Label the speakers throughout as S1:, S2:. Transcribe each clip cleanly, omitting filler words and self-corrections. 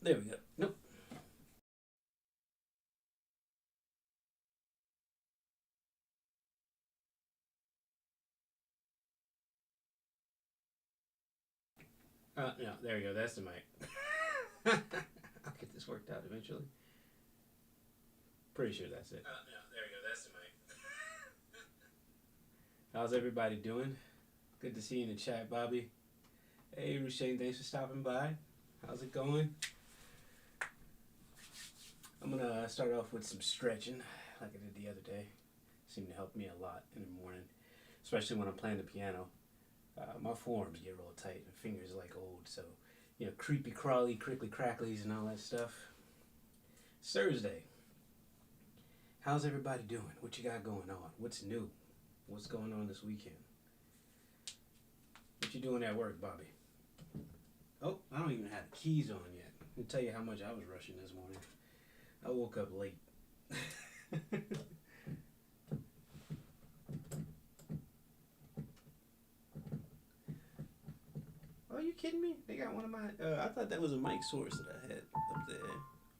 S1: There we go. Nope. No, there we go. That's the mic. I'll get this worked out eventually. Pretty sure that's it. No, there we go. That's the mic. How's everybody doing? Good to see you in the chat, Bobby. Hey, Rushane, thanks for stopping by. How's it going? I'm gonna start off with some stretching, like I did the other day. Seemed to help me a lot in the morning, especially when I'm playing the piano. My forearms get real tight and fingers like old, so creepy crawly, crickly cracklies, and all that stuff. It's Thursday. How's everybody doing? What you got going on? What's new? What's going on this weekend? What you doing at work, Bobby? Oh, I don't even have the keys on yet. I'll tell you how much I was rushing this morning. I woke up late. Are you kidding me? They got one of my. I thought that was a mic source that I had up there,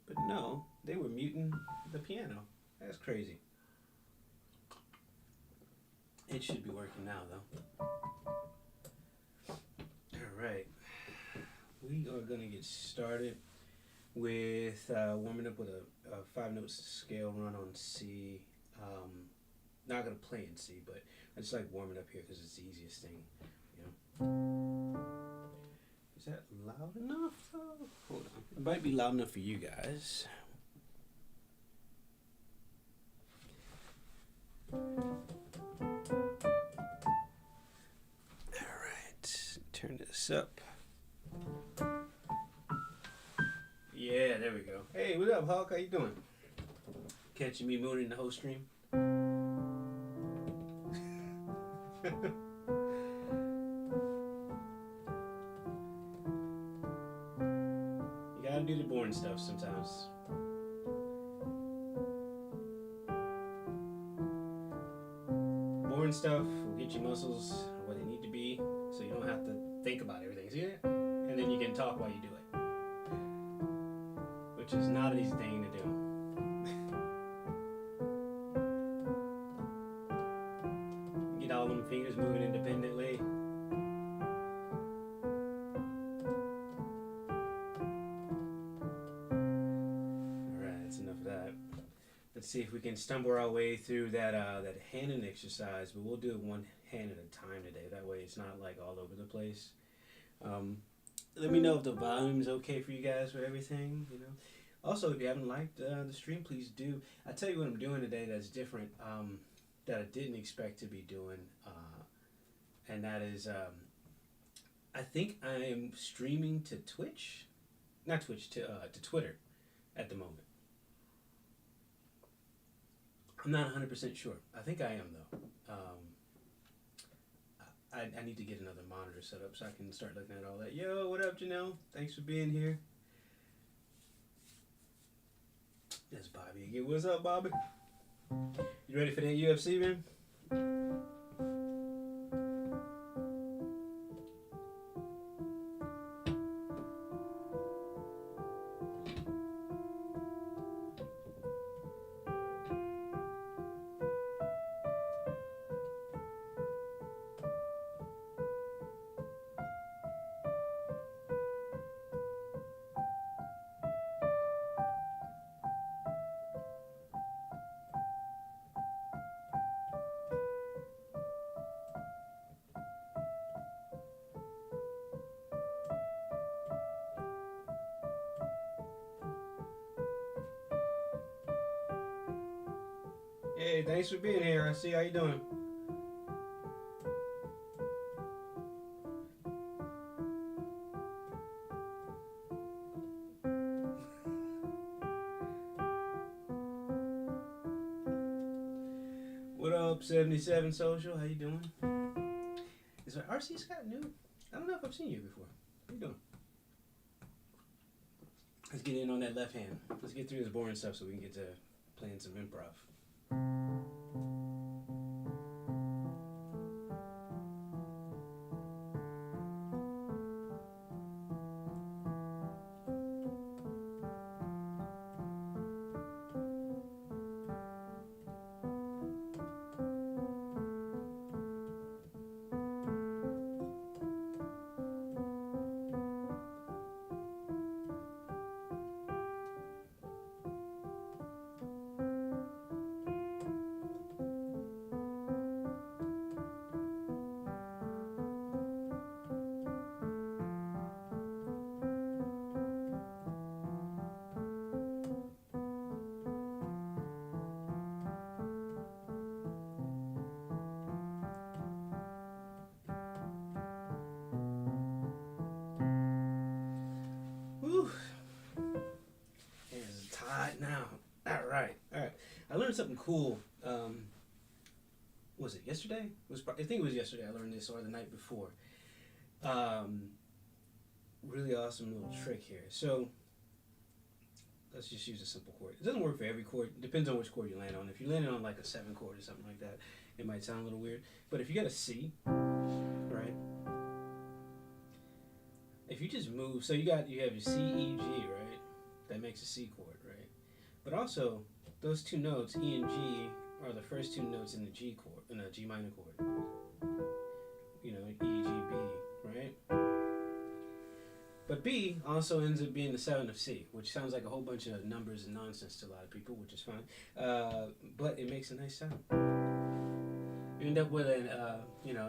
S1: but no, they were muting the piano. That's crazy. It should be working now, though. All right, we are gonna get started with warming up with a 5-note scale run on C. Not gonna play in C, but I just like warming up here because it's the easiest thing, you know. Is that loud enough? Hold on. It might be loud enough for you guys. Alright. Turn this up. Yeah, there we go. Hey, what up, Hawk? How you doing? Catching me mooning the whole stream? You gotta do the boring stuff sometimes. Boring stuff will get your muscles where they need to be, so you don't have to think about everything. See it? And then you can talk while you do it, which is not an easy thing to do. Get all them fingers moving independently. Let's see if we can stumble our way through that handing exercise, but we'll do it one hand at a time today. That way it's not like all over the place. Let me know if the volume's okay for you guys with everything, you know. Also, if you haven't liked the stream, please do. I'll tell you what I'm doing today that's different, that I didn't expect to be doing, and that is, I think I am streaming to Twitch, not Twitch, to Twitter at the moment. I'm not 100% sure. I think I am, though. I need to get another monitor set up so I can start looking at all that. Yo, what up, Janelle? Thanks for being here. That's Bobby again. What's up, Bobby? You ready for that UFC, man? Hey, thanks for being here. I see how you doing. What up, 77 Social? How you doing? Is there RC Scott new? I don't know if I've seen you before. How you doing? Let's get in on that left hand. Let's get through this boring stuff so we can get to playing some improv. right now. All right. All right. I learned something cool. Was it yesterday? I think it was yesterday. I learned this, or the night before. Um, Really awesome little trick here. So let's just use a simple chord. It doesn't work for every chord. It depends on which chord you land on. If you land on like a 7 chord or something like that, it might sound a little weird. But if you got a C, right? If you just move, so you have your C, E, G, right? That makes a C chord, right? But also, those two notes, E and G, are the first two notes in the G chord, in a G minor chord. You know, E, G, B, right? But B also ends up being the 7 of C, which sounds like a whole bunch of numbers and nonsense to a lot of people, which is fine. But it makes a nice sound. You end up with a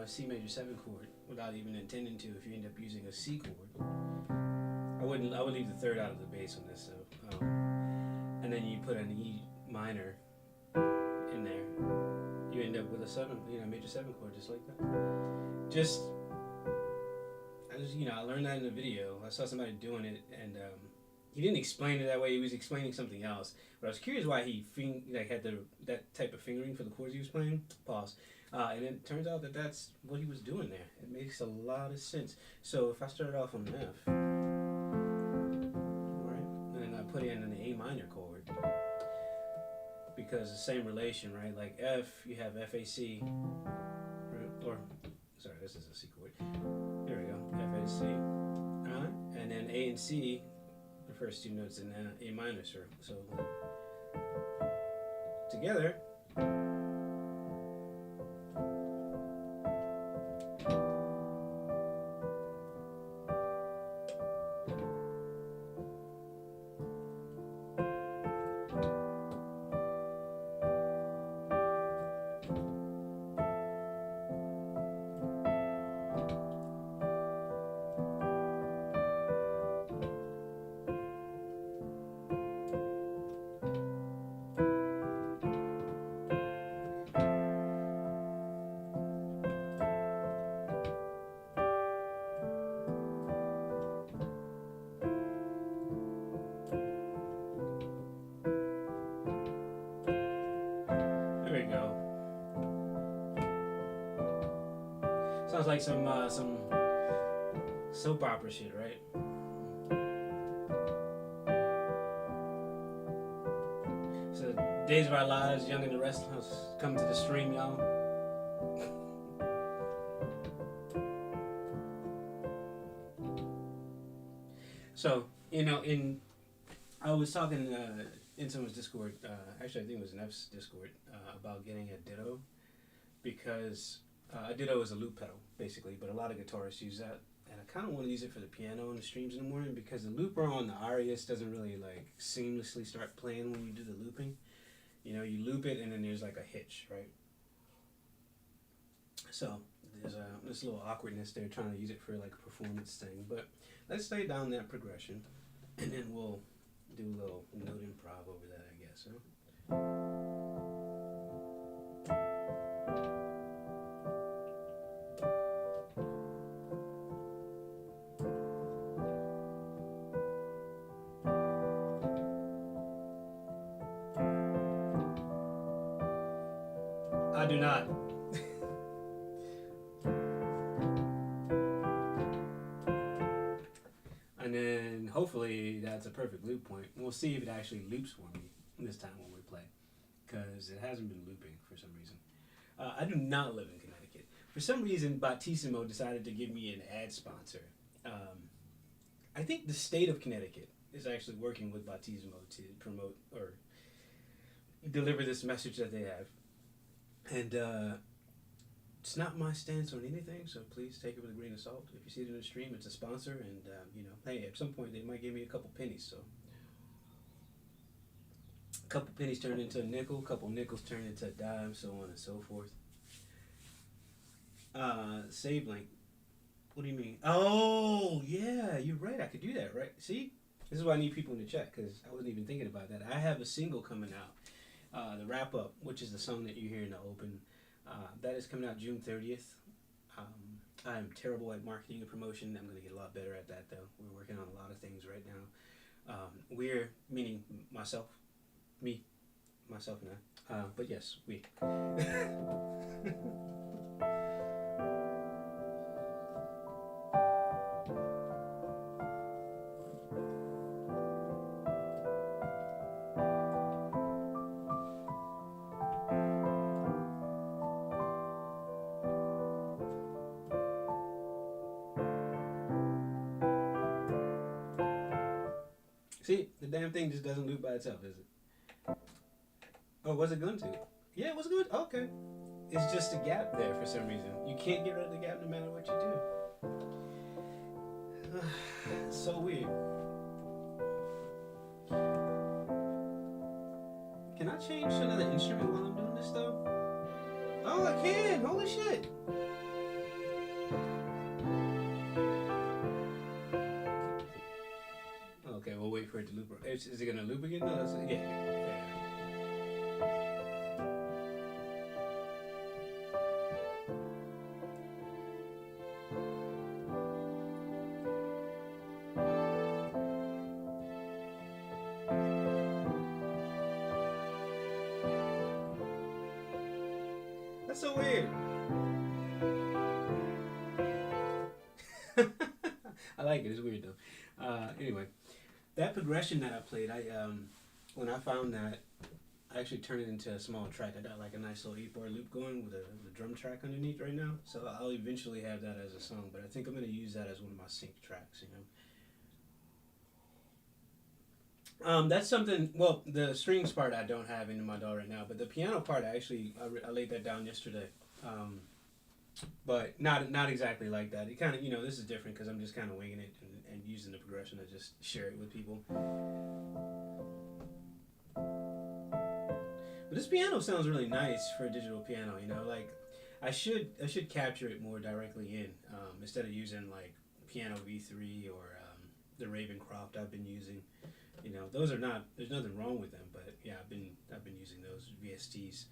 S1: C major 7 chord without even intending to. If you end up using a C chord, I would leave the third out of the bass on this. So, and then you put an E minor in there, you end up with a 7, major 7 chord, just like that. I learned that in a video. I saw somebody doing it, and he didn't explain it that way. He was explaining something else. But I was curious why he had that type of fingering for the chords he was playing. Pause. And it turns out that that's what he was doing there. It makes a lot of sense. So if I started off on an F, right, and then I put in an A minor chord, because the same relation, right? Like F, you have FAC, or sorry, this is a C chord. There we go, FAC. And then A and C, the first two notes in A minor, sir. So together. There we go. Sounds like some soap opera shit, right? So, Days of Our Lives, Young and the Restless, come to the stream, y'all. So, I was talking in someone's Discord, actually I think it was Neff's Discord, about getting a ditto, because a ditto is a loop pedal, basically, but a lot of guitarists use that, and I kind of want to use it for the piano on the streams in the morning, because the looper on the Arias doesn't really seamlessly start playing when you do the looping. You loop it and then there's like a hitch, right? So there's this little awkwardness there trying to use it for like a performance thing, but let's stay down that progression, and then we'll do a little note improv over that, I guess. Huh? I do not. And then hopefully that's a perfect loop point. We'll see if it actually loops for me this time when we play, because it hasn't been looping for some reason. I do not live in Connecticut. For some reason, Battissimo decided to give me an ad sponsor. I think the state of Connecticut is actually working with Battissimo to promote or deliver this message that they have. And it's not my stance on anything, so please take it with a grain of salt. If you see it in the stream, it's a sponsor, and hey, at some point they might give me a couple pennies. So a couple pennies turn into a nickel, a couple nickels turn into a dime, so on and so forth. Save link. What do you mean? Oh, yeah, you're right. I could do that, right? See? This is why I need people in the chat, because I wasn't even thinking about that. I have a single coming out, the Wrap Up, which is the song that you hear in the open. That is coming out June 30th. I'm terrible at marketing and promotion. I'm going to get a lot better at that, though. We're working on a lot of things right now. We're meaning myself, me, myself, and I. But yes, we. See, the damn thing just doesn't loop by itself, is it? Oh, was it going to? Yeah, it was good. Okay. It's just a gap there for some reason. You can't get rid of the gap no matter what you do. It's so weird. Can I change to another instrument while I'm doing this though? Oh, I can! Holy shit! Okay, we'll wait for it to loop. Is it gonna loop again? No, yeah. That's so weird. I like it. It's weird though. Anyway, that progression that I played, when I found that, I actually turned it into a small track. I got like a nice little 8-bar loop going with a drum track underneath right now. So I'll eventually have that as a song, but I think I'm gonna use that as one of my sync tracks. That's something. Well, the strings part I don't have into my DAW right now, but the piano part I laid that down yesterday. But not exactly like that. It kind of this is different because I'm just kind of winging it and using the progression to just share it with people. But this piano sounds really nice for a digital piano. Like I should capture it more directly in instead of using like Piano V3 or the Ravencroft I've been using. Those are not. There's nothing wrong with them, but yeah, I've been using those VSTs.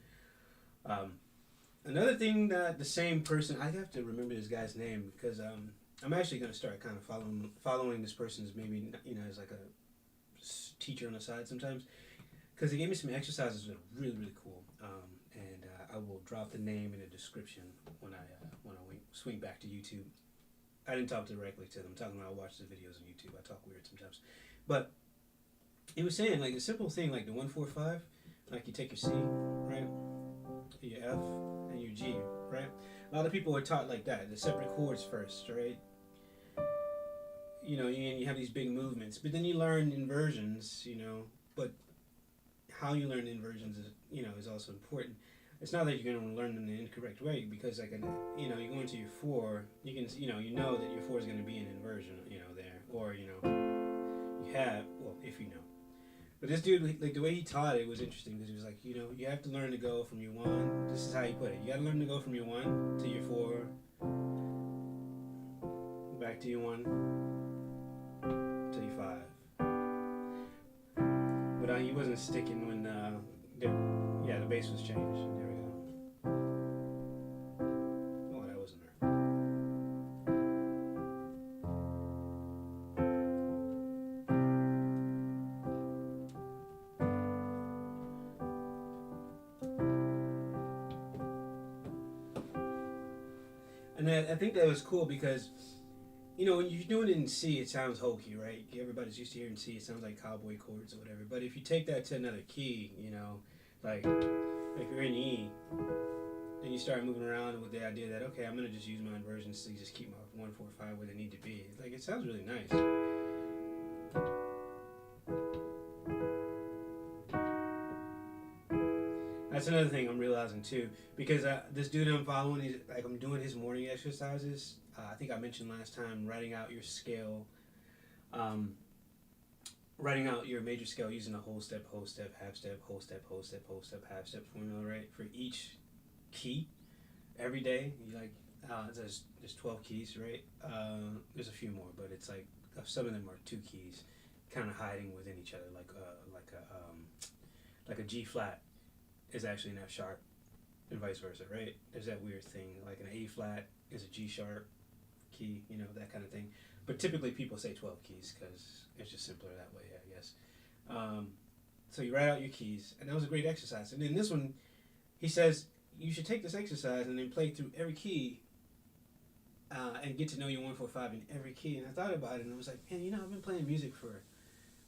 S1: Another thing that the same person, I have to remember this guy's name because I'm actually going to start kind of following this person's maybe as like a teacher on the side sometimes because he gave me some exercises that are really really cool. And I will drop the name in the description when I swing back to YouTube. I didn't talk directly to them. I'm talking about I watch the videos on YouTube. I talk weird sometimes, but he was saying like a simple thing like the 1-4-5, like you take your C, right, your F, and your G, right. A lot of people are taught like that, the separate chords first, right. You have these big movements, but then you learn inversions, but how you learn inversions is also important. It's not that you're going to learn them in the incorrect way because like you go into your 4, you can you know that your 4 is going to be an inversion, there, or you have, well, if you know. But this dude, like the way he taught it was interesting because he was like, you have to learn to go from your 1. This is how he put it. You got to learn to go from your 1 to your 4, back to your 1 to your 5. But he wasn't sticking when the bass was changed. There we go. Oh, that wasn't there. And I think that was cool because, when you're doing it in C, it sounds hokey, right? Everybody's used to hearing C, it sounds like cowboy chords or whatever. But if you take that to another key, like if you're in E, then you start moving around with the idea that, okay, I'm going to just use my inversions to just keep my 1-4-5 where they need to be. Like, it sounds really nice. That's another thing I'm realizing too, because this dude I'm following, I'm doing his morning exercises. I think I mentioned last time writing out your scale, writing out your major scale using a whole step, half step, whole step, half step formula, right? For each key, every day. There's 12 keys, right? There's a few more, but it's like some of them are 2 keys, kind of hiding within each other, like a G flat is actually an F sharp, and vice versa, right? There's that weird thing, like an A flat is a G sharp key, that kind of thing. but typically people say 12 keys because it's just simpler that way, I guess. So you write out your keys, and that was a great exercise. And then this one, he says you should take this exercise and then play through every key and get to know your 145 in every key. And I thought about it, and I was like, man, I've been playing music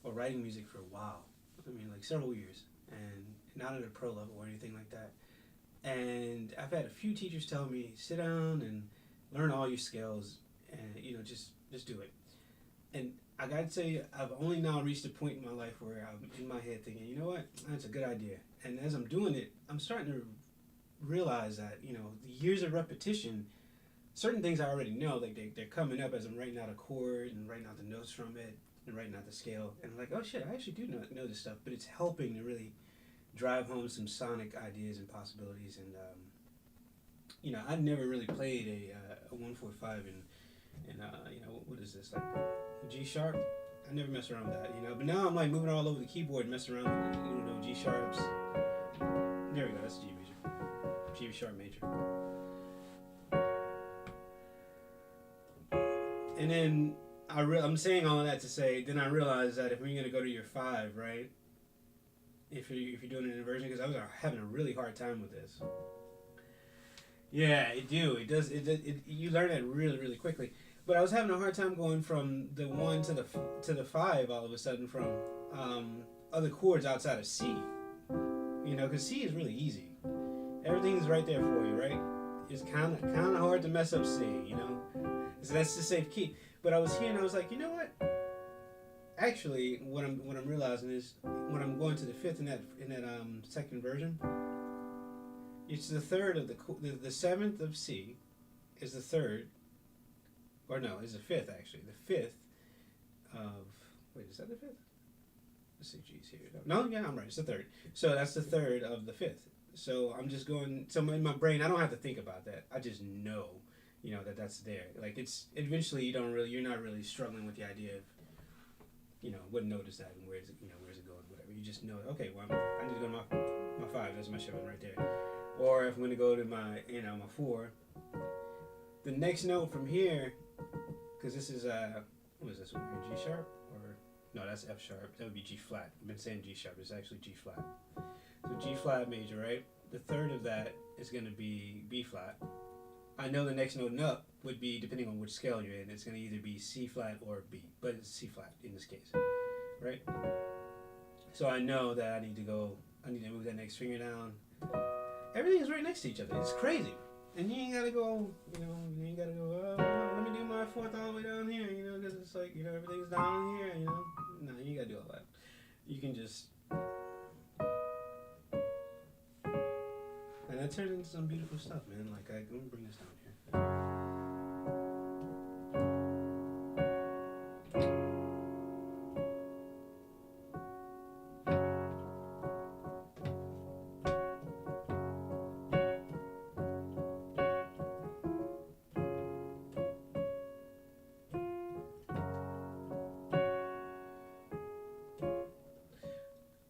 S1: or writing music for a while. I mean, like several years, and not at a pro level or anything like that. And I've had a few teachers tell me, sit down and learn all your scales, and just do it. And I gotta tell you, I've only now reached a point in my life where I'm in my head thinking, you know what, that's a good idea. And as I'm doing it, I'm starting to realize that the years of repetition, certain things I already know, like they're coming up as I'm writing out a chord and writing out the notes from it and writing out the scale, and I'm like, oh shit, I actually do know this stuff. But it's helping to really drive home some sonic ideas and possibilities. And I never really played a 145 in what is this, like G sharp? I never messed around with that, but now I'm like moving all over the keyboard, messing around with G sharps. There we go, that's G major, G sharp major. And then I'm saying all of that to say, then I realized that if we're going to go to your 5, right? If you're doing an inversion, because I was having a really hard time with this. Yeah, it does. You learn it really, really quickly. But I was having a hard time going from the 1 to the 5 all of a sudden from other chords outside of C. Because C is really easy. Everything's right there for you, right? It's kind of hard to mess up C, So that's the safe key. But I was here and I was like, you know what? Actually, what I'm realizing is when I'm going to the 5th in that second version, it's the 3rd of the 7th of C is the 3rd, or no, it's the 5th actually. The 5th of is that the 5th? Let's see, G's here. No, yeah, I'm right. It's the 3rd. So that's the 3rd of the 5th. So I'm just going. So in my brain, I don't have to think about that. I just know. That's there. Like it's eventually you're not really struggling with the idea of, what note is that and where's it going, whatever. You just know, okay, well, I need to go to my 5. That's my 7 right there. Or if I'm going to go to my 4, the next note from here, because this is what is this? G sharp or no? That's F sharp. That would be G flat. I've been saying G sharp. It's actually G flat. So G flat major, right? The 3rd of that is going to be B flat. I know the next note up would be, depending on which scale you're in, it's going to either be C flat or B, but it's C flat in this case, right? So I know that I need to move that next finger down. Everything is right next to each other. It's crazy. And you ain't got to go, let me do my 4th all the way down here, because it's like, everything's down here, No, you ain't got to do all that. You can just... And that turns into some beautiful stuff, man. Like, let me bring this down here.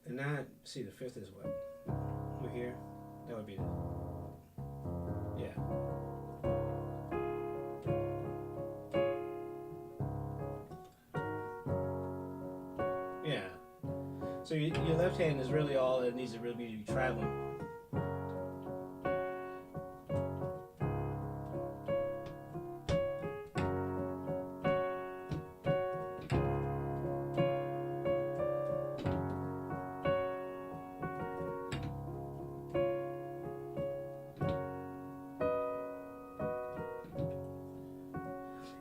S1: And that, see, the 5th is what? We're here. That would be the... Yeah. Yeah. So your left hand is really all it needs to really be traveling.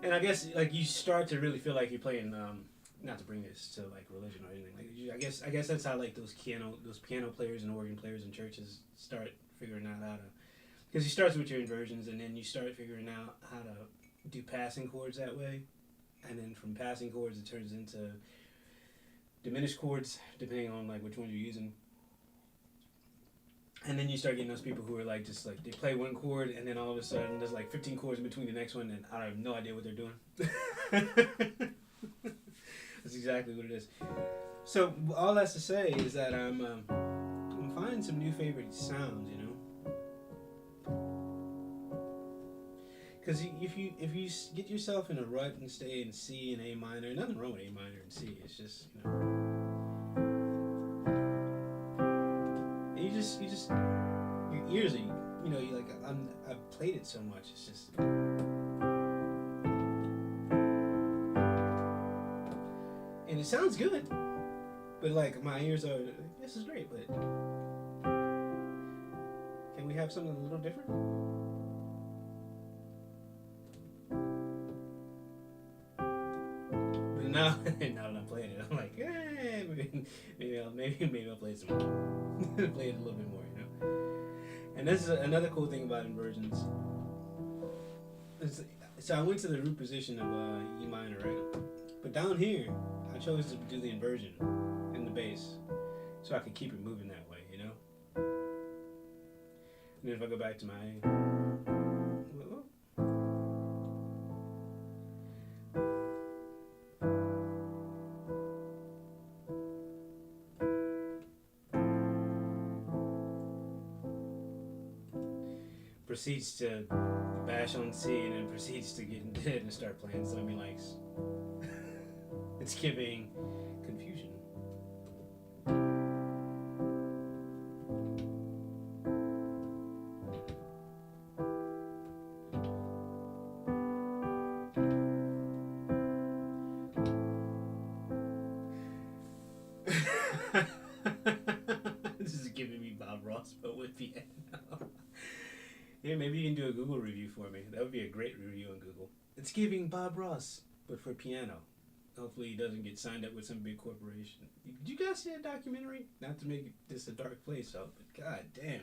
S1: And I guess like you start to really feel like you're playing. Not to bring this to like religion or anything. Like I guess that's how like those piano players and organ players in churches start figuring out how to. Because he starts with your inversions, and then you start figuring out how to do passing chords that way, and then from passing chords it turns into diminished chords depending on like which one you're using. And then you start getting those people who are like just like they play one chord and then all of a sudden there's like 15 chords in between the next one and I have no idea what they're doing. That's exactly what it is. So all that's to say is that I'm finding some new favorite sounds, Because if you get yourself in a rut and stay in C and A minor, nothing wrong with A minor and C. It's just you just your ears are you like I've played it so much. It's just and it sounds good, but like my ears are this is great, but can we have something a little different? Now, now that I'm playing it, I'm like, maybe I'll play some, play it a little bit more, And this is another cool thing about inversions. So I went to the root position of E minor, right? But down here, I chose to do the inversion in the bass, so I could keep it moving that way, And then if I go back to my proceeds to bash on C and then proceeds to get in bed and start playing something he likes. It's giving confusion. This is giving me Bob Ross, but with piano. Yeah, maybe you can do a Google review for me. That would be a great review on Google. It's giving Bob Ross, but for piano. Hopefully he doesn't get signed up with some big corporation. Did you guys see that documentary? Not to make this a dark place, but god damn.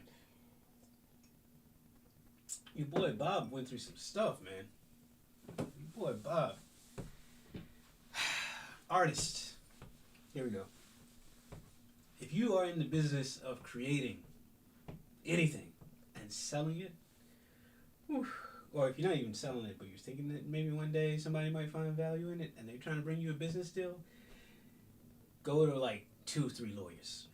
S1: Your boy Bob went through some stuff, man. Your boy Bob. Artist. Here we go. If you are in the business of creating anything and selling it, or if you're not even selling it, but you're thinking that maybe one day somebody might find value in it and they're trying to bring you a business deal, go to like 2 or 3 lawyers.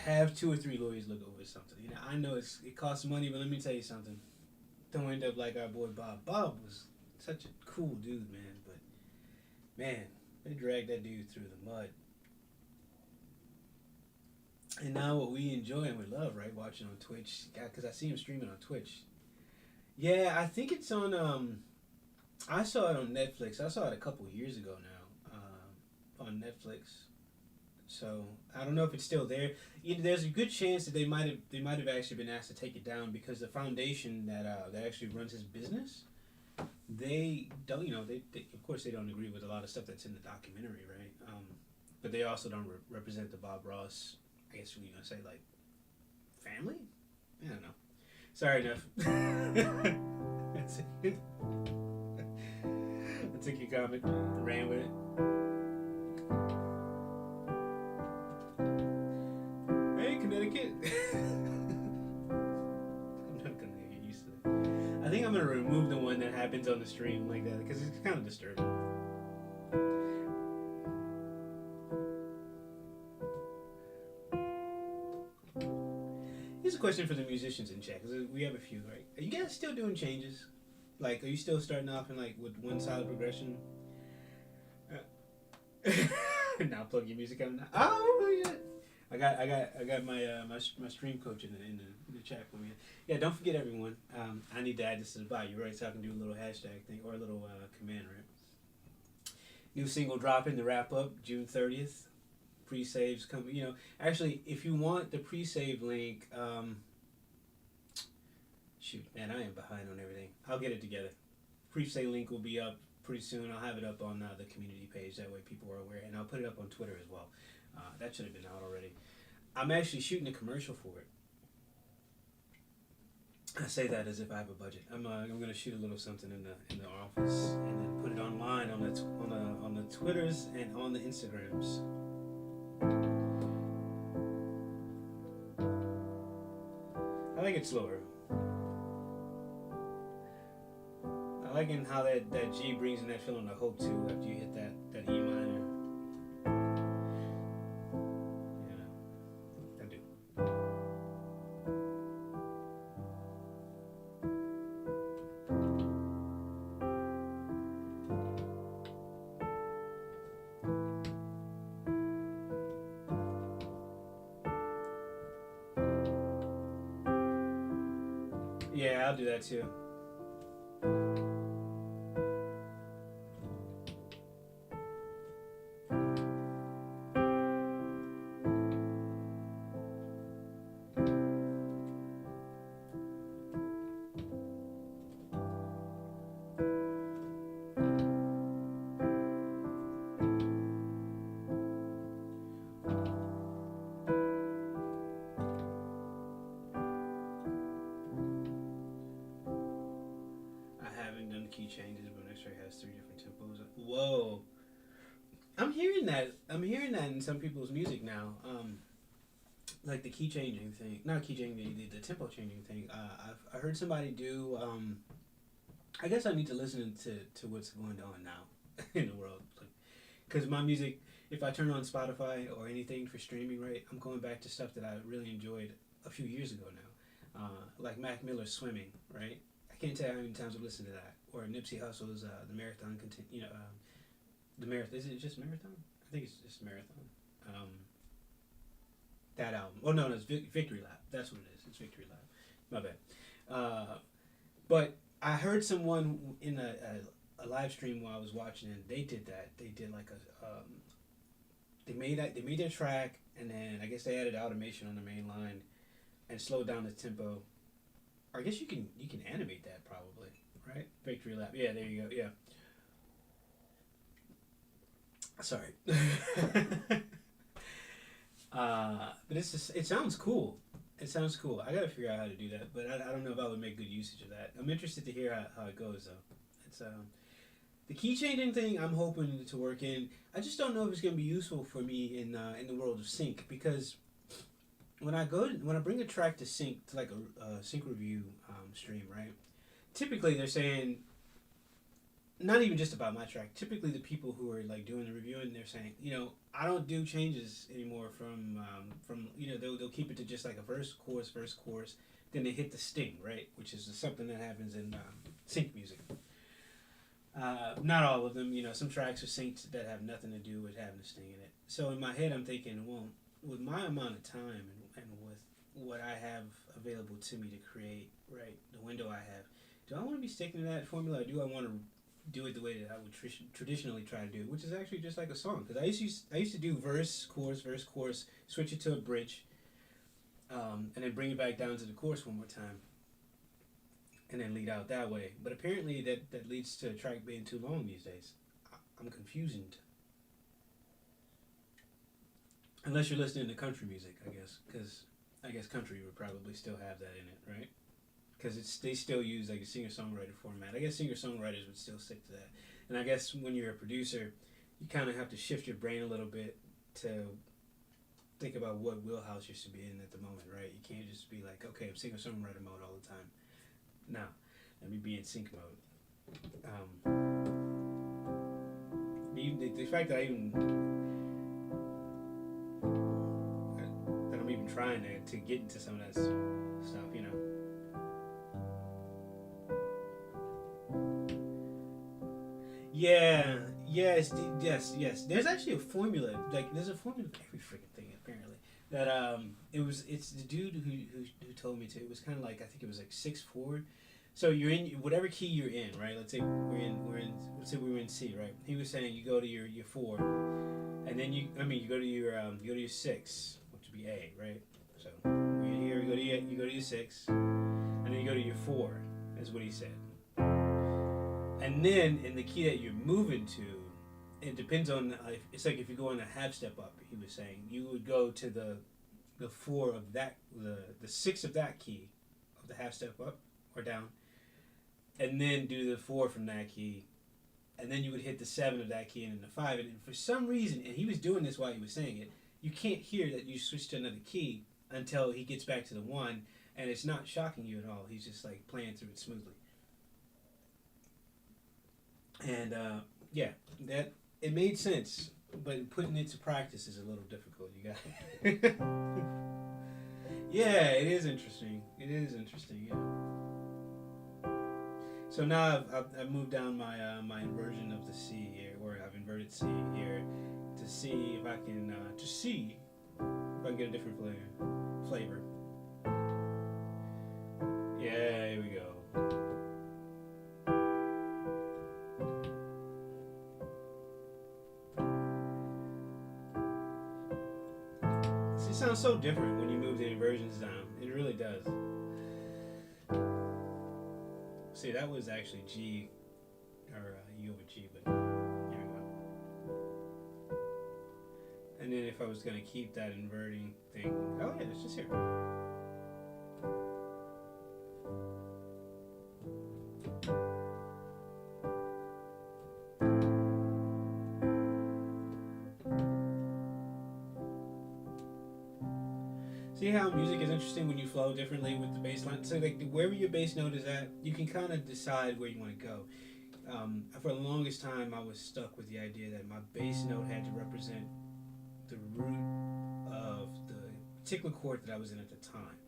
S1: Have 2 or 3 lawyers look over something. I know it costs money, but let me tell you something. Don't end up like our boy Bob. Bob was such a cool dude, man, but man, they dragged that dude through the mud. And now what we enjoy and we love, right, watching on Twitch, because I see him streaming on Twitch. Yeah, I think it's on, I saw it on Netflix. I saw it a couple years ago now, on Netflix. So, I don't know if it's still there. There's a good chance that they might have actually been asked to take it down because the foundation that actually runs his business, they don't, they of course they don't agree with a lot of stuff that's in the documentary, right? But they also don't represent the Bob Ross, I guess we're going to say, like, family? I don't know. Sorry, enough. That's it. I took your comment and ran with it. Hey, Connecticut. I'm not going to get used to it. I think I'm going to remove the one that happens on the stream like that because it's kind of disturbing. Here's a question for the musicians in chat, because we have a few, right? Are you guys still doing changes? Like, are you still starting off in like with one solid progression? Now plug your music out now. Oh yeah, I got my stream coach in the chat for me. Yeah, don't forget everyone. I need to add this to the bio, right? So I can do a little hashtag thing or a little command, right? New single dropping to wrap up June 30th. Pre-saves come, actually, if you want the pre-save link, shoot, man, I am behind on everything. I'll get it together. Pre-save link will be up pretty soon. I'll have it up on the community page. That way people are aware. And I'll put it up on Twitter as well. That should have been out already. I'm actually shooting a commercial for it. I say that as if I have a budget. I'm going to shoot a little something in the office and then put it online on the Twitters and on the Instagrams. I like it slower. I like how that G brings in that feeling of hope too after you hit that E minor. Yeah, I do. Yeah, I'll do that too. I haven't done key changes, but next track has three different tempos. Whoa, I'm hearing that. I'm hearing that in some people's music now. Like the key changing thing, not key changing, the tempo changing thing. I heard somebody do. I guess I need to listen to what's going on now in the world, because my music, if I turn on Spotify or anything for streaming, right, I'm going back to stuff that I really enjoyed a few years ago now, like Mac Miller's "Swimming," right? I can't tell you how many times I've listened to that, or Nipsey Hussle's "The Marathon." The marathon. Is it just marathon? I think it's just marathon. Um, that album. Oh no, it's Victory Lap. That's what it is. It's Victory Lap. My bad. But I heard someone in a live stream while I was watching, and they did that. They did like a they made their track, and then I guess they added automation on the main line and slowed down the tempo. Or I guess you can animate that probably, right? Victory Lap. Yeah, there you go. Yeah. Sorry. But it sounds cool. It sounds cool. I gotta figure out how to do that, but I don't know if I would make good usage of that. I'm interested to hear how it goes though. It's the key changing thing. I'm hoping to work in. I just don't know if it's gonna be useful for me in the world of sync, because when I bring a track to sync to like a sync review stream, right? Typically they're saying, not even just about my track. Typically, the people who are like doing the reviewing, they're saying, I don't do changes anymore from they'll keep it to just like a verse, chorus. Then they hit the sting, right, which is something that happens in sync music. Not all of them, some tracks are synced that have nothing to do with having a sting in it. So in my head, I'm thinking, well, with my amount of time and with what I have available to me to create, right, the window I have, do I want to be sticking to that formula, or do I want to do it the way that I would traditionally try to do, which is actually just like a song? Because I used to do verse, chorus, switch it to a bridge, and then bring it back down to the chorus one more time, and then lead out that way. But apparently that leads to a track being too long these days. I'm confused. Unless you're listening to country music, I guess, because I guess country would probably still have that in it, right? Because they still use like a singer-songwriter format. I guess singer-songwriters would still stick to that. And I guess when you're a producer, you kind of have to shift your brain a little bit to think about what wheelhouse you should be in at the moment, right? You can't just be like, okay, I'm singer-songwriter mode all the time. No, let me be in sync mode. The fact that I'm even trying to get into some of that stuff, Yeah, yes. There's actually a formula. Like, there's a formula for every freaking thing apparently. That it's the dude who told me to. It was kind of like, I think it was like 6/4. So you're in whatever key you're in, right? Let's say let's say we were in C, right? He was saying you go to your 4, and then you go to your 6, which would be A, right? So you're here, you go to your 6, and then you go to your 4. That's what he said. And then in the key that you're moving to, it depends on. It's like if you go on a half step up. He was saying you would go to the 4 of that, the 6 of that key, of the half step up or down, and then do the 4 from that key, and then you would hit the 7 of that key and then the 5. And for some reason, and he was doing this while he was saying it, you can't hear that you switched to another key until he gets back to the 1, and it's not shocking you at all. He's just like playing through it smoothly. And yeah, that it made sense, but putting it to practice is a little difficult. You got. Yeah, it is interesting. Yeah. So now I've moved down my inversion of the C here, or I've inverted C here, to see if I can get a different flavor. Yeah, here we sounds so different when you move the inversions down. It really does. See, that was actually G or E over G, but here we go. And then if I was gonna keep that inverting thing, oh yeah, it's just here. See how music is interesting when you flow differently with the bass line? So like wherever your bass note is at, you can kind of decide where you want to go. For the longest time, I was stuck with the idea that my bass note had to represent the root of the particular chord that I was in at the time.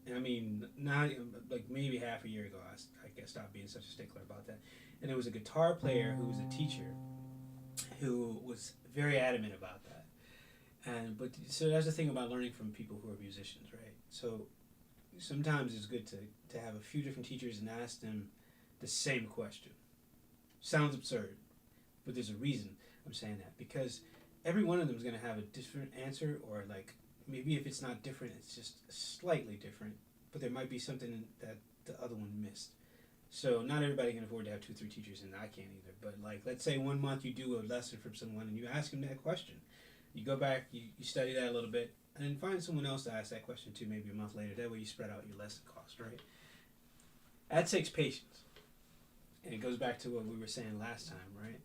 S1: And I mean, not like maybe half a year ago, I guess stopped being such a stickler about that. And there was a guitar player who was a teacher who was very adamant about that. But so that's the thing about learning from people who are musicians, right? So sometimes it's good to have a few different teachers and ask them the same question. Sounds absurd, but there's a reason I'm saying that, because every one of them is going to have a different answer, or like maybe if it's not different, it's just slightly different, but there might be something that the other one missed. So not everybody can afford to have 2-3 teachers, and I can't either. But like, let's say 1 month you do a lesson from someone and you ask them that question. You go back, you study that a little bit, and then find someone else to ask that question to maybe a month later. That way you spread out your lesson cost, right? That takes patience. And it goes back to what we were saying last time, right?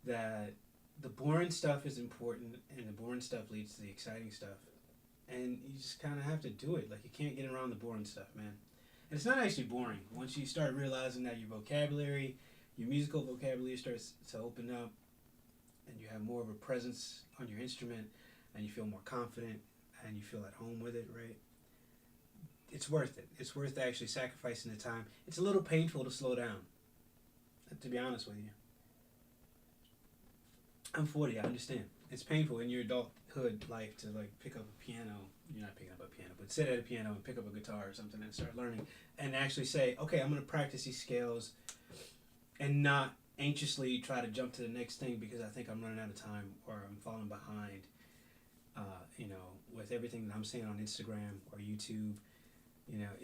S1: That the boring stuff is important, and the boring stuff leads to the exciting stuff. And you just kind of have to do it. Like, you can't get around the boring stuff, man. And it's not actually boring. Once you start realizing that your vocabulary, your musical vocabulary starts to open up, and you have more of a presence on your instrument, and you feel more confident, and you feel at home with it, right? It's worth it. It's worth actually sacrificing the time. It's a little painful to slow down, to be honest with you. I'm 40, I understand. It's painful in your adulthood life to like pick up a piano. You're not picking up a piano, but sit at a piano and pick up a guitar or something and start learning, and actually say, okay, I'm going to practice these scales, and not anxiously try to jump to the next thing because I think I'm running out of time or I'm falling behind, with everything that I'm seeing on Instagram or YouTube.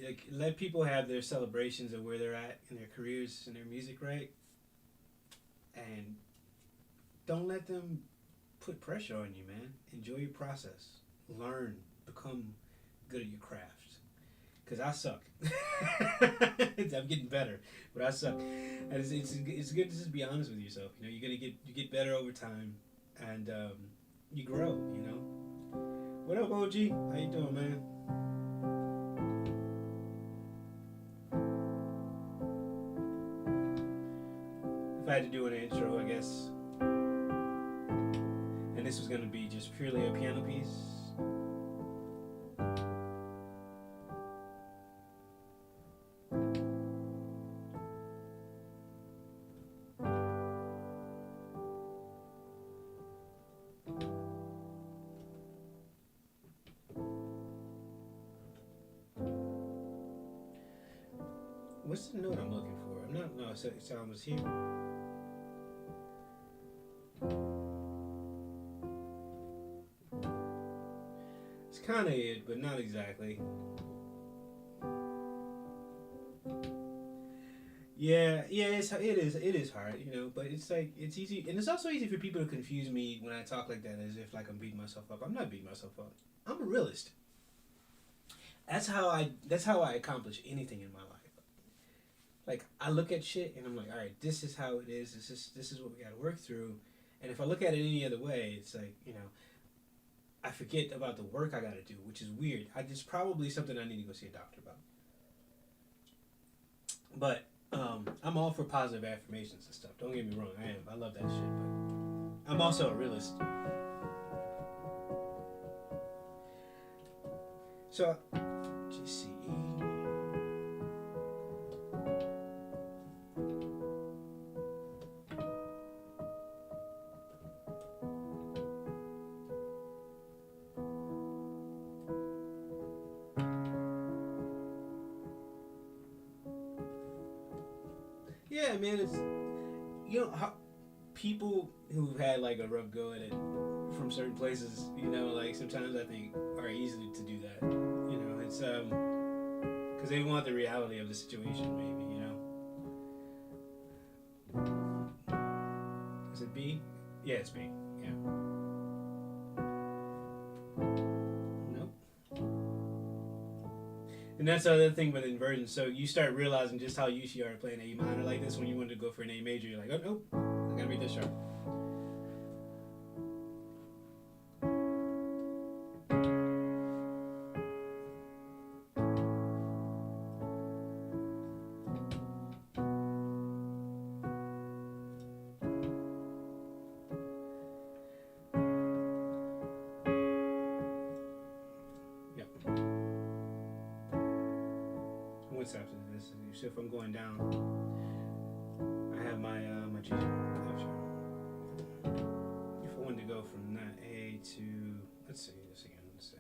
S1: Like, let people have their celebrations of where they're at in their careers and their music, right? And don't let them put pressure on you, man. Enjoy your process. Learn. Become good at your craft. Because I suck. I'm getting better, but I suck. And it's good to just be honest with yourself. You get better over time, and you grow. What up, OG? How you doing, man? If I had to do an intro, I guess, and this was gonna be just purely a piano piece. What's the note I'm looking for? It's almost here. It's kind of it, but not exactly. Yeah, it is hard, but it's like, it's easy, and it's also easy for people to confuse me when I talk like that as if like I'm beating myself up. I'm not beating myself up. I'm a realist. That's how I accomplish anything in my life. Like, I look at shit and I'm like, all right, this is how it is. This is what we got to work through. And if I look at it any other way, it's like, I forget about the work I got to do, which is weird. It's probably something I need to go see a doctor about. But I'm all for positive affirmations and stuff. Don't get me wrong, I am. I love that shit. But I'm also a realist. So, GCE. Yeah, man, it's how people who've had like a rough go at it from certain places, like sometimes I think are easy to do that. It's because they want the reality of the situation, Is it B? Yeah, it's B. Yeah. Nope. And that's the other thing with inversion. So you start realizing just how used you are to playing A minor like this when you want to go for an A major. You're like, oh, nope, I gotta make this sharp. What's after this? So if I'm going down, I have my G sharp. If I wanted to go from that A to, let's see this again. Let's see.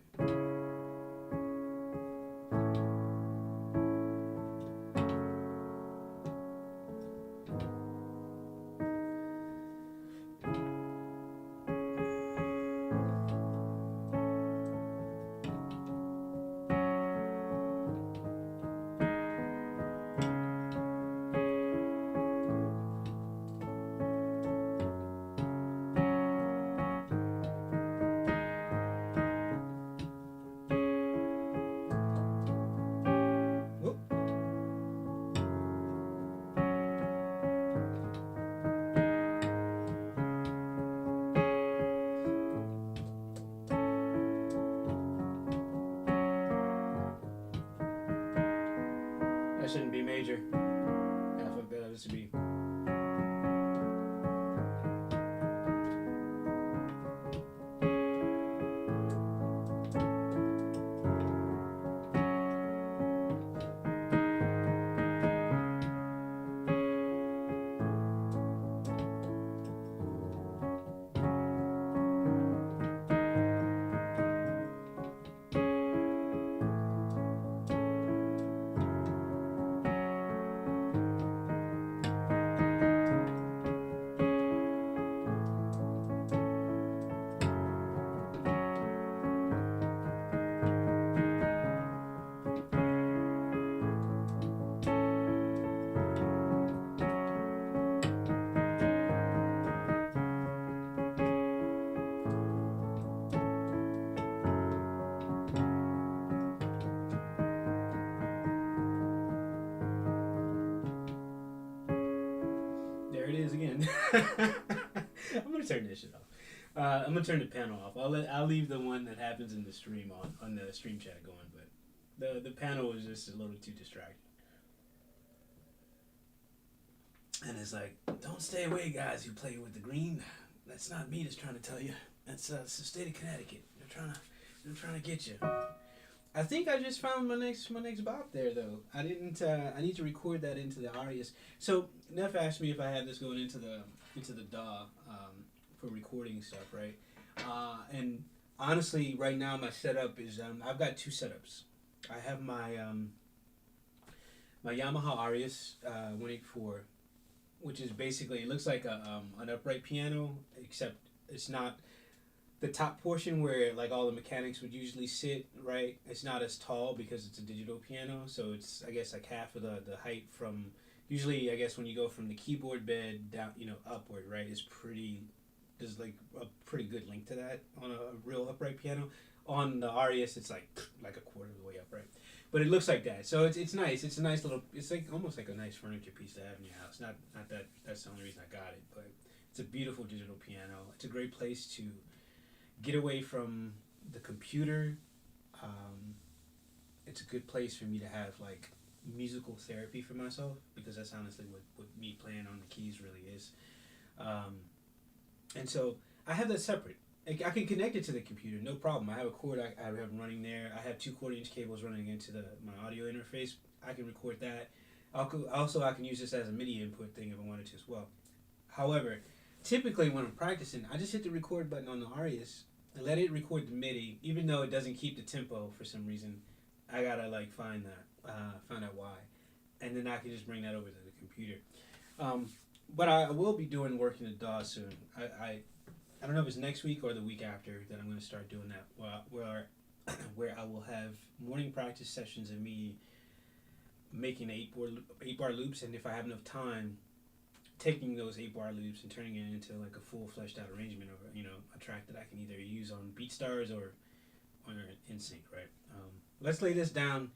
S1: That shouldn't be major. Half of Bellow should be. There it is again. I'm gonna turn this shit off. I'm gonna turn the panel off. I'll leave the one that happens in the stream on the stream chat going, but the panel was just a little too distracting. And it's like, don't stay away, guys who play with the green. That's not me that's trying to tell you. That's the state of Connecticut. They're trying to get you. I think I just found my next bop there though. I didn't. I need to record that into the Arias. So Neff asked me if I had this going into the DAW for recording stuff, right? And honestly, right now my setup is I've got two setups. I have my my Yamaha Arias 184, which is basically, it looks like an upright piano, except it's not the top portion where like all the mechanics would usually sit, right? It's not as tall because it's a digital piano, so it's, I guess, like half of the height from, usually I guess when you go from the keyboard bed down, upward, right, is pretty, there's like a pretty good length to that on a real upright piano. On the Arias, it's like a quarter of the way upright. But it looks like that, so it's nice. It's a nice little. It's like almost like a nice furniture piece to have in your house. Not that that's the only reason I got it, but it's a beautiful digital piano. It's a great place to get away from the computer. It's a good place for me to have like musical therapy for myself, because that's honestly what me playing on the keys really is. And so I have that separate. I can connect it to the computer, no problem. I have a cord I have running there. I have two quarter-inch cables running into my audio interface. I can record that. Also, I can use this as a MIDI input thing if I wanted to as well. However, typically when I'm practicing, I just hit the record button on the Arias and let it record the MIDI, even though it doesn't keep the tempo for some reason. I gotta like find out why, and then I can just bring that over to the computer. But I will be doing work in the DAW soon. I don't know if it's next week or the week after that I'm going to start doing that. Where I will have morning practice sessions of me making 8 bar loops, and if I have enough time, taking those 8 bar loops and turning it into like a full fleshed out arrangement of a track that I can either use on BeatStars or in sync, right? Let's lay this down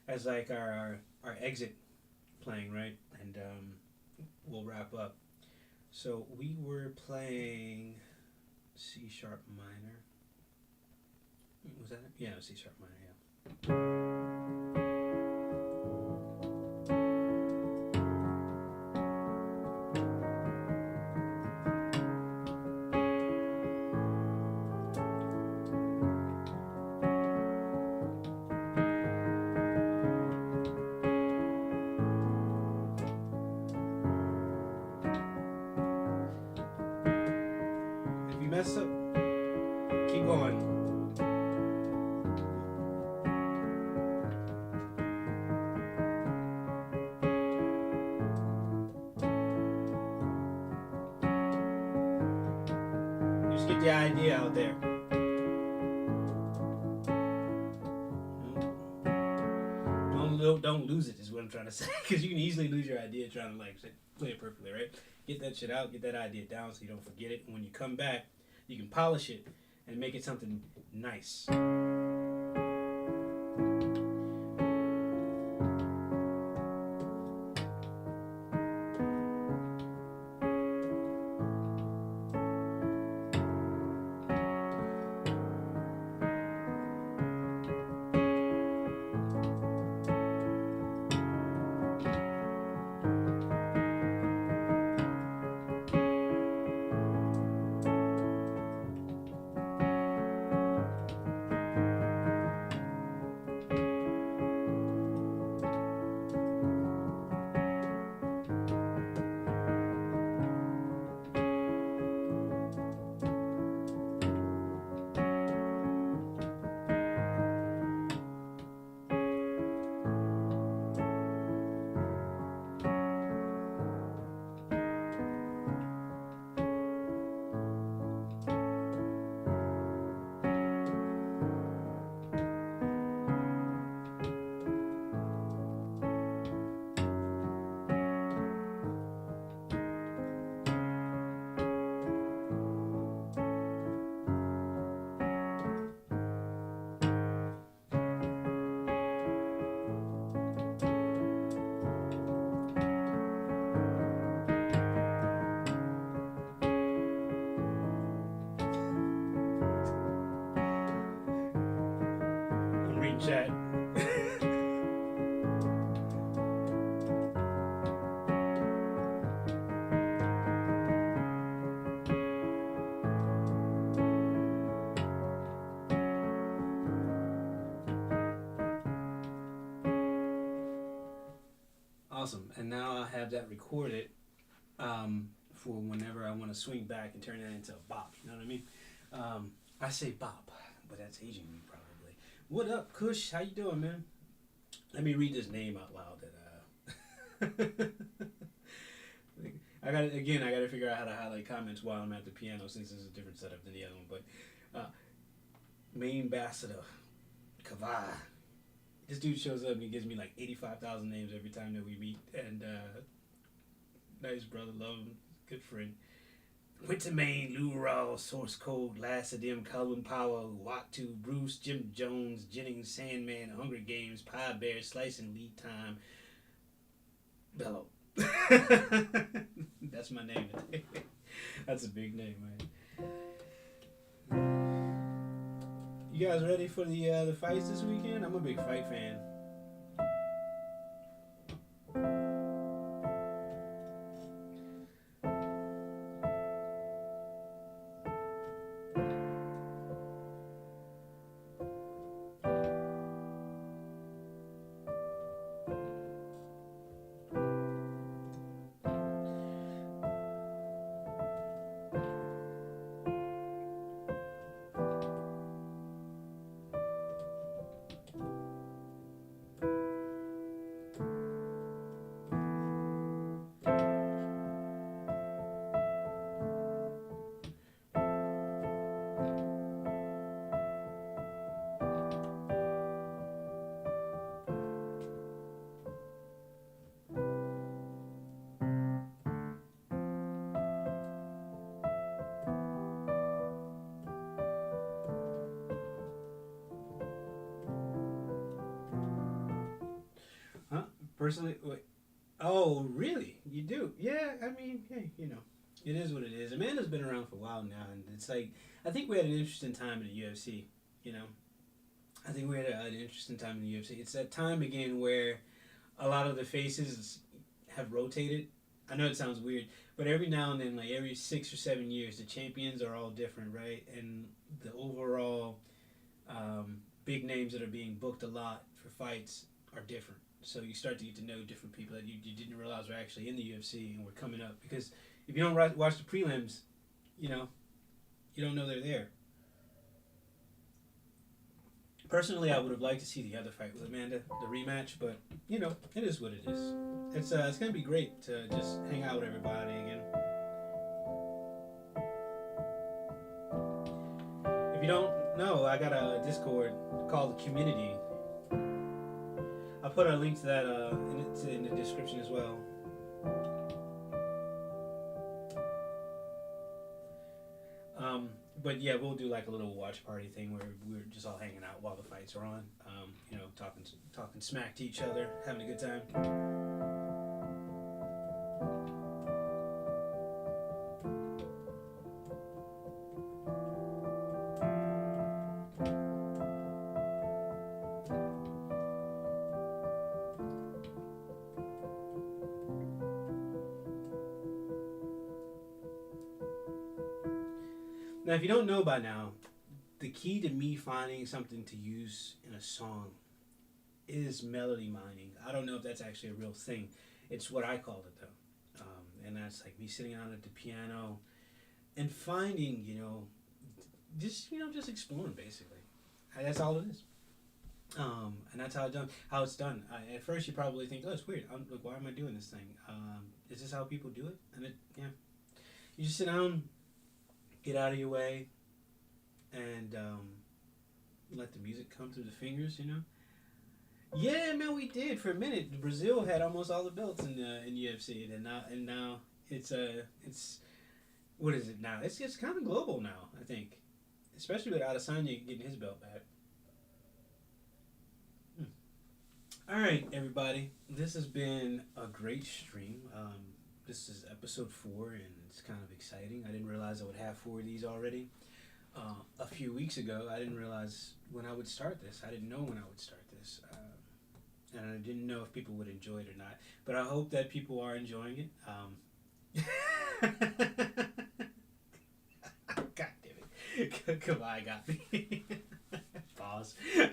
S1: as like our exit playing, right? And we'll wrap up. So we were playing C sharp minor. Was that it? Yeah, C sharp minor, yeah. If you mess up, keep going. Just get the idea out there. Don't lose it is what I'm trying to say, because you can easily lose your idea trying to like play it perfectly, right? Get that shit out, get that idea down so you don't forget it, and when you come back you can polish it and make it something nice. I'm reading chat. Awesome. And now I have that recorded for whenever I want to swing back and turn that into a bop. You know what I mean? I say bop, but that's aging me probably. What up, Kush? How you doing, man? Let me read this name out loud. That I got to figure out how to highlight comments while I'm at the piano, since this is a different setup than the other one. But main ambassador, Kavai. This dude shows up and he gives me like 85,000 names every time that we meet. And nice brother, love him, good friend. Went to Maine, Lou Raw, Source Code, Lacedim, Cullen Powell, Watu, Bruce, Jim Jones, Jennings, Sandman, Hunger Games, Pie Bear, Slicing Lead Time, Bellow. That's my name today. That's a big name, man. You guys ready for the fights this weekend? I'm a big fight fan. Personally, oh, really? You do? Yeah, I mean, hey, it is what it is. Amanda's been around for a while now, and it's like, I think we had an interesting time in the UFC, you know? I think we had an interesting time in the UFC. It's that time again where a lot of the faces have rotated. I know it sounds weird, but every now and then, like every 6 or 7 years, the champions are all different, right? And the overall big names that are being booked a lot for fights are different. So you start to get to know different people that you didn't realize were actually in the UFC and were coming up. Because if you don't watch the prelims, you know, you don't know they're there. Personally, I would have liked to see the other fight with Amanda, the rematch, but it is what it is. It's gonna be great to just hang out with everybody again. If you don't know, I got a Discord called the Community. I'll put a link to that in the description as well. But yeah, we'll do like a little watch party thing where we're just all hanging out while the fights are on. Talking smack to each other, having a good time. Now, if you don't know by now, the key to me finding something to use in a song is melody mining. I don't know if that's actually a real thing. It's what I call it though, and that's like me sitting down at the piano and finding, just exploring basically. That's all it is. And that's how it's done. At first, you probably think, "Oh, it's weird. I'm like, why am I doing this thing? Is this how people do it?" And you just sit down, get out of your way, and let the music come through the fingers. Yeah, man, we did for a minute. Brazil had almost all the belts in UFC, and now it's what is it now? It's just kind of global now, I think, especially with Adesanya getting his belt back. All right, everybody, this has been a great stream. This is episode 4, and it's kind of exciting. I didn't realize I would have 4 of these already. A few weeks ago, I didn't realize when I would start this. I didn't know when I would start this. And I didn't know if people would enjoy it or not. But I hope that people are enjoying it. God damn it. Come on, got me. Pause. I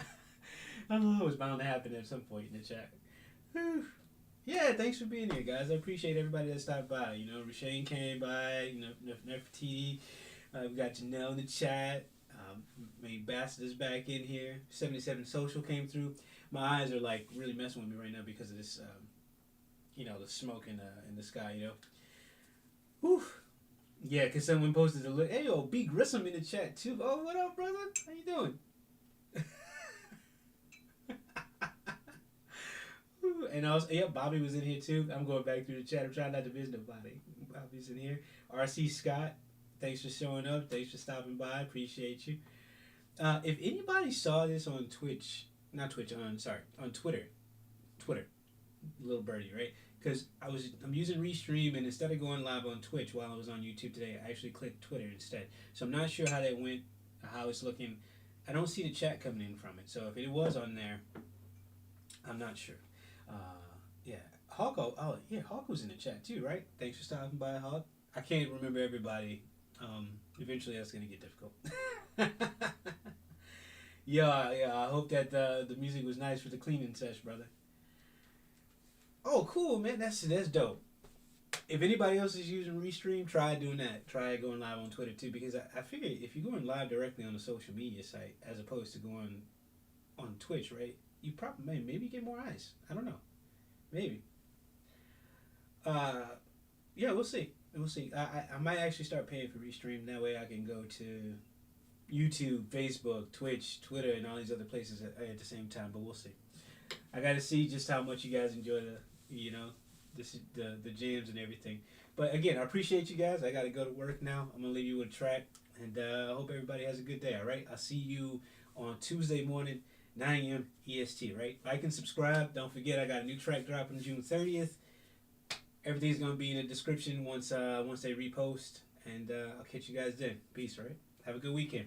S1: don't know, it was bound to happen at some point in the chat. Whew. Yeah, thanks for being here, guys. I appreciate everybody that stopped by. Rashane came by, Nefertiti. We've got Janelle in the chat. Made Bastards back in here. 77 Social came through. My eyes are like really messing with me right now because of this, the smoke in the sky, Whew. Yeah, because someone posted a look. Hey, yo, B. Grissom in the chat, too. Oh, what up, brother? How you doing? And also, Bobby was in here too. I'm going back through the chat. I'm trying not to miss nobody. Bobby's in here. RC Scott, thanks for showing up. Thanks for stopping by. Appreciate you. If anybody saw this on Twitch, not Twitch, on Twitter, little birdie, right? Because I'm using Restream, and instead of going live on Twitch while I was on YouTube today, I actually clicked Twitter instead. So I'm not sure how that went, how it's looking. I don't see the chat coming in from it. So if it was on there, I'm not sure. Yeah, Hawk. Hawk was in the chat too, right? Thanks for stopping by, Hawk. I can't remember everybody. Eventually, that's gonna get difficult. Yeah. I hope that the music was nice for the cleaning sesh, brother. Oh, cool, man. That's dope. If anybody else is using Restream, try doing that. Try going live on Twitter too, because I figure if you're going live directly on a social media site as opposed to going on Twitch, right? You probably maybe get more eyes. I don't know. Maybe. Yeah, we'll see. I might actually start paying for Restream. That way I can go to YouTube, Facebook, Twitch, Twitter, and all these other places at the same time. But we'll see. I got to see just how much you guys enjoy the jams and everything. But again, I appreciate you guys. I got to go to work now. I'm gonna leave you with a track, and I hope everybody has a good day. All right. I'll see you on Tuesday morning 9 a.m. EST, right? Like and subscribe. Don't forget, I got a new track dropping June 30th. Everything's gonna be in the description once they repost, and I'll catch you guys then. Peace, right? Have a good weekend.